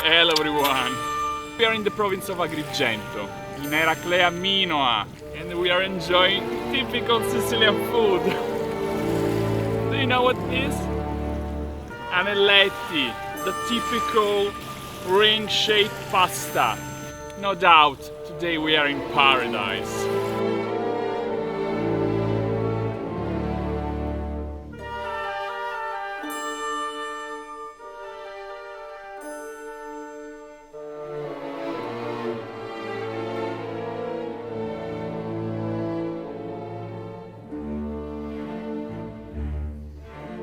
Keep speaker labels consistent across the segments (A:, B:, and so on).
A: Hello everyone! We are in the province of Agrigento, in Eraclea Minoa, and we are enjoying typical Sicilian food. Do you know what it is? Anelletti, the typical ring-shaped pasta. No doubt, today we are in paradise.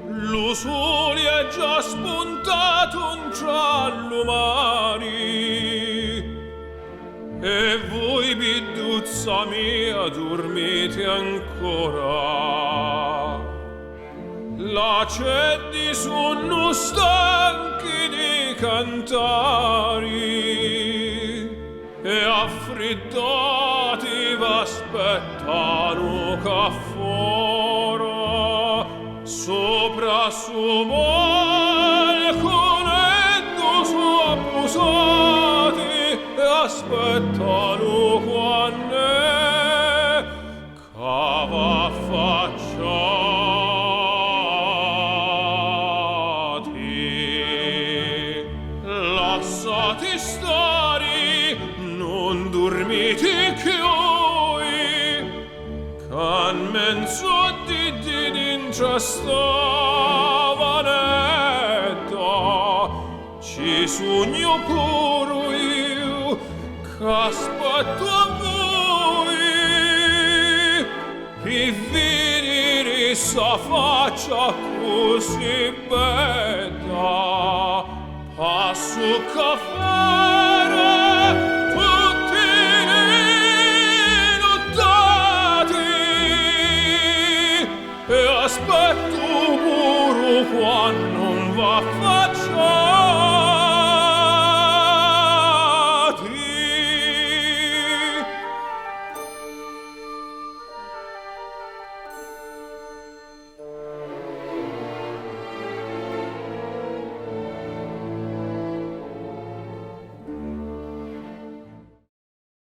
B: L'usuri è già spuntato un giallo mari, e voi, biduzza mia, dormite ancora. La ceddi sono stanchi di cantari, e affreddati v'aspettano ca fora. Sopra su balconetto su appusati e aspettano quanne cava affacciati. Lasciati stare, non dormite che oi, can menzotti stavanetta, ci sogno pure io, c'aspetto a voi, per vedere sa faccia così bella. Passo caffè